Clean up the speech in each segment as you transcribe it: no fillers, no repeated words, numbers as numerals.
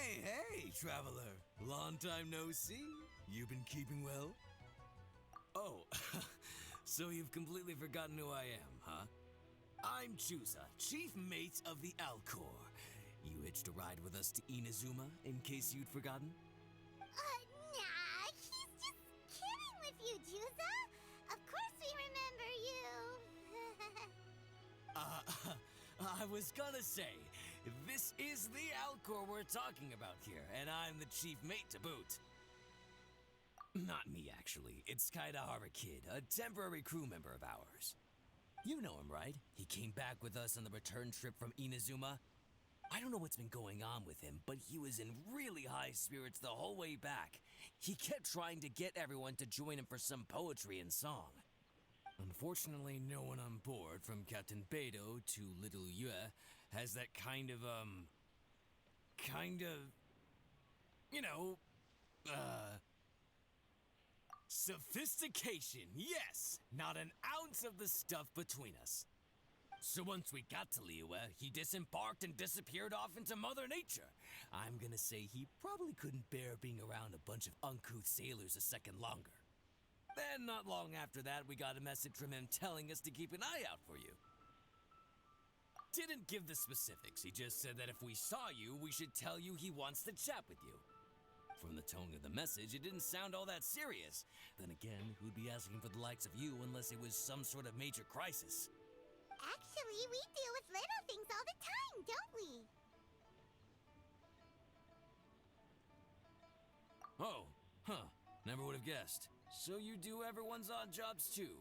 Hey, traveler. Long time no see. You been keeping well? Oh, so you've completely forgotten who I am, huh? I'm Chusa, chief mate of the Alcor. You hitched a ride with us to Inazuma, in case you'd forgotten? Nah, he's just kidding with you, Juza. Of course we remember you. I was gonna say, this is the Alcor we're talking about here, and I'm the chief mate to boot. Not me, actually. It's Kaidahara Kid, a temporary crew member of ours. You know him, right? He came back with us on the return trip from Inazuma. I don't know what's been going on with him, but he was in really high spirits the whole way back. He kept trying to get everyone to join him for some poetry and song. Unfortunately, no one on board, from Captain Beidou to Little Yue, has that kind of, sophistication, yes! Not an ounce of the stuff between us. So once we got to Liyue, he disembarked and disappeared off into Mother Nature. I'm gonna say he probably couldn't bear being around a bunch of uncouth sailors a second longer. Then, not long after that, we got a message from him telling us to keep an eye out for you. Didn't give the specifics, he just said that if we saw you, we should tell you he wants to chat with you. From the tone of the message, it didn't sound all that serious. Then again, who'd be asking for the likes of you unless it was some sort of major crisis? Actually, we deal with little things all the time, don't we? Oh, huh. Never would have guessed. So you do everyone's odd jobs too.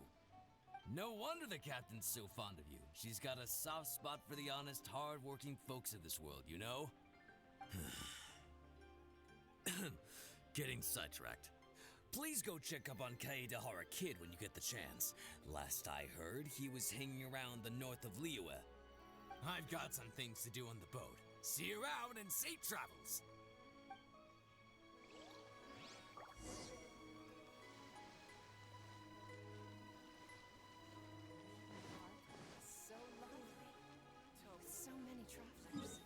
No wonder the captain's so fond of you. She's got a soft spot for the honest, hard-working folks of this world, you know? Getting sidetracked. Please go check up on Kaidahara Kid when you get the chance. Last I heard, he was hanging around the north of Liyue. I've got some things to do on the boat. See you around and safe travels! So lovely. So many travelers.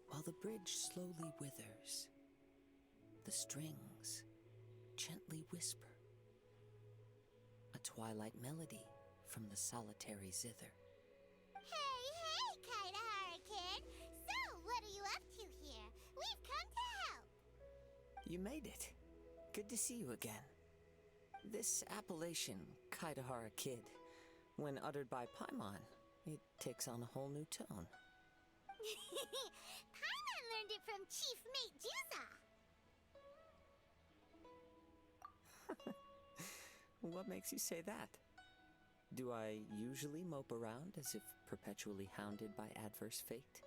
While the bridge slowly withers, the strings gently whisper a twilight melody from the solitary zither. Hey, Kaidahara Kid! So, what are you up to here? We've come to help! You made it. Good to see you again. This appellation, Kaidahara Kid, when uttered by Paimon, it takes on a whole new tone. Paimon learned it from Chief Mate Juza. What makes you say that? Do I usually mope around as if perpetually hounded by adverse fate?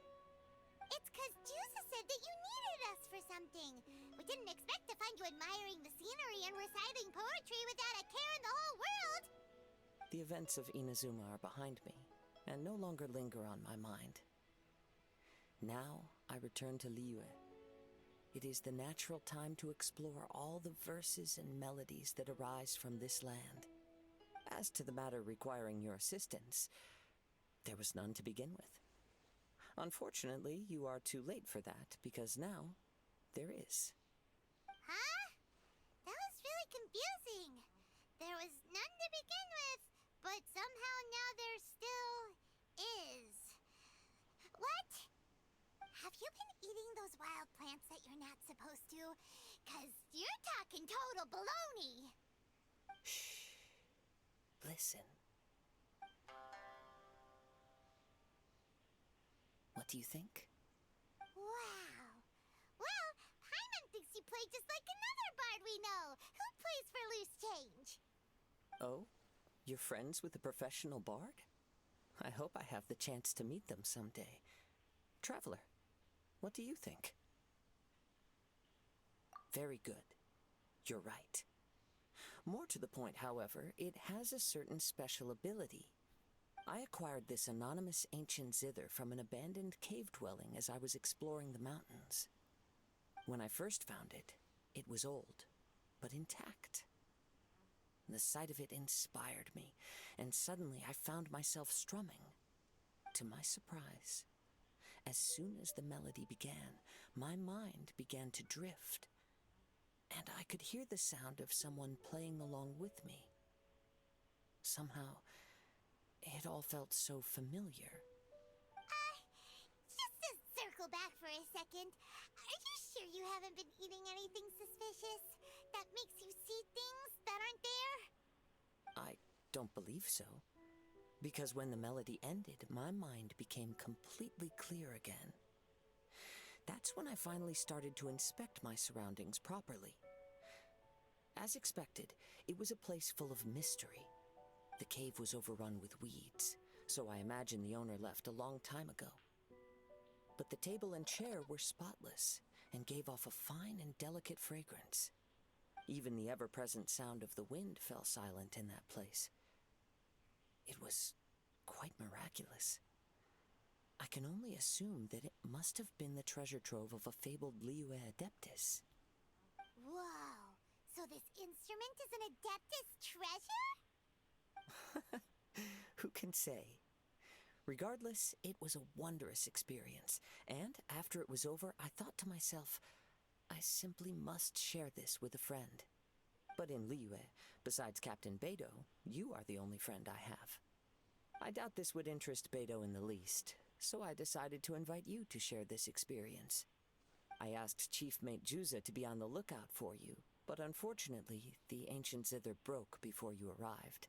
It's 'cause Juza said that you needed us for something. We didn't expect to find you admiring the scenery and reciting poetry without a care in the whole world. The events of Inazuma are behind me, and no longer linger on my mind. Now I return to Liyue. It is the natural time to explore all the verses and melodies that arise from this land. As to the matter requiring your assistance, there was none to begin with. Unfortunately, you are too late for that, because now there is. Huh? That was really confusing. There was none to begin with, but somehow now there still is. What? Have you been eating those wild plants that you're not supposed to? 'Cause you're talking total baloney. Shh. Listen. What do you think? Wow. Well, Paimon thinks you play just like another bard we know, who plays for loose change. Oh? You're friends with a professional bard? I hope I have the chance to meet them someday. Traveler, what do you think? Very good. You're right. More to the point, however, it has a certain special ability. I acquired this anonymous ancient zither from an abandoned cave dwelling as I was exploring the mountains. When I first found it, it was old, but intact. The sight of it inspired me, and suddenly I found myself strumming. To my surprise, as soon as the melody began, my mind began to drift, and I could hear the sound of someone playing along with me. Somehow, it all felt so familiar. Just to circle back for a second, are you sure you haven't been eating anything suspicious that makes you see things that aren't there? I don't believe so, because when the melody ended, my mind became completely clear again. That's when I finally started to inspect my surroundings properly. As expected, it was a place full of mystery. The cave was overrun with weeds, so I imagine the owner left a long time ago. But the table and chair were spotless and gave off a fine and delicate fragrance. Even the ever-present sound of the wind fell silent in that place. It was quite miraculous. I can only assume that it must have been the treasure trove of a fabled Liyue Adeptus. Whoa, so this instrument is an Adeptus treasure? Who can say? Regardless, it was a wondrous experience, and after it was over, I thought to myself, I simply must share this with a friend. But in Liyue, besides Captain Beidou, you are the only friend I have. I doubt this would interest Beidou in the least, so I decided to invite you to share this experience. I asked Chief Mate Juza to be on the lookout for you, but unfortunately, the ancient zither broke before you arrived.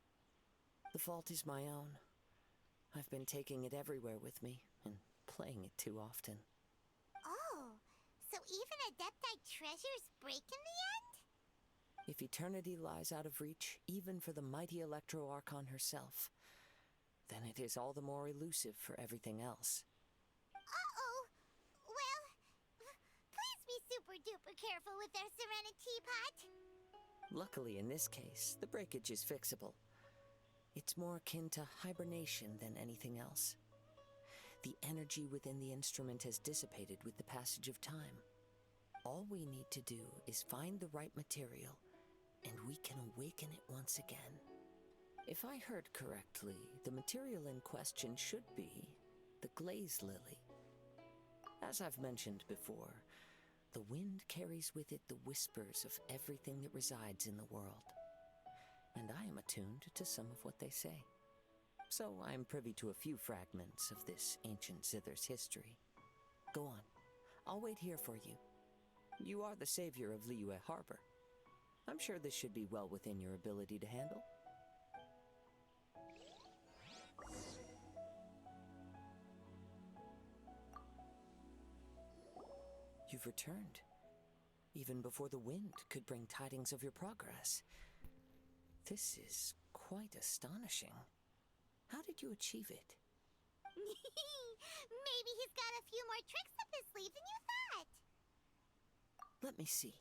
The fault is my own. I've been taking it everywhere with me, and playing it too often. Oh, so even Adepti treasures break in the end? If eternity lies out of reach, even for the mighty Electro-Archon herself, then it is all the more elusive for everything else. Uh-oh. Well, please be super-duper careful with our Serenity Pot. Luckily, in this case, the breakage is fixable. It's more akin to hibernation than anything else. The energy within the instrument has dissipated with the passage of time. All we need to do is find the right material, and we can awaken it once again. If I heard correctly, the material in question should be the glaze lily. As I've mentioned before, the wind carries with it the whispers of everything that resides in the world. And I am attuned to some of what they say. So I am privy to a few fragments of this ancient zither's history. Go on. I'll wait here for you. You are the savior of Liyue Harbor. I'm sure this should be well within your ability to handle. You've returned, even before the wind could bring tidings of your progress. This is quite astonishing. How did you achieve it? Maybe he's got a few more tricks up his sleeve than you thought. Let me see.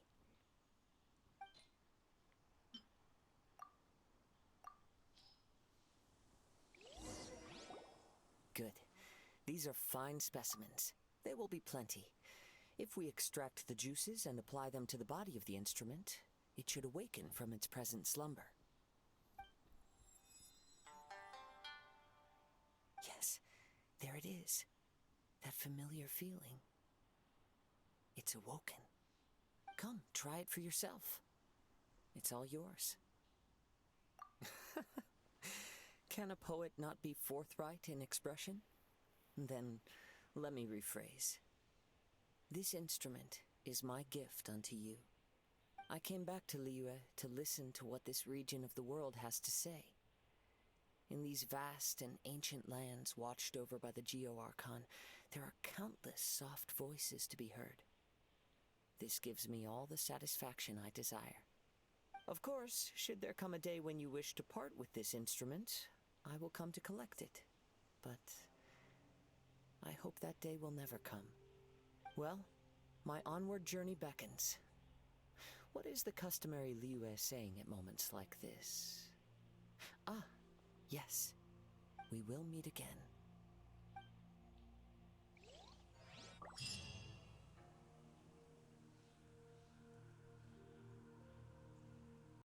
Good. These are fine specimens. They will be plenty. If we extract the juices and apply them to the body of the instrument, it should awaken from its present slumber. Yes, there it is. That familiar feeling. It's awoken. Come, try it for yourself. It's all yours. Can a poet not be forthright in expression? Then, let me rephrase. This instrument is my gift unto you. I came back to Liyue to listen to what this region of the world has to say. In these vast and ancient lands watched over by the Geo-Archon, there are countless soft voices to be heard. This gives me all the satisfaction I desire. Of course, should there come a day when you wish to part with this instrument, I will come to collect it. But I hope that day will never come. Well, my onward journey beckons. What is the customary Liyue saying at moments like this? Ah, yes. We will meet again.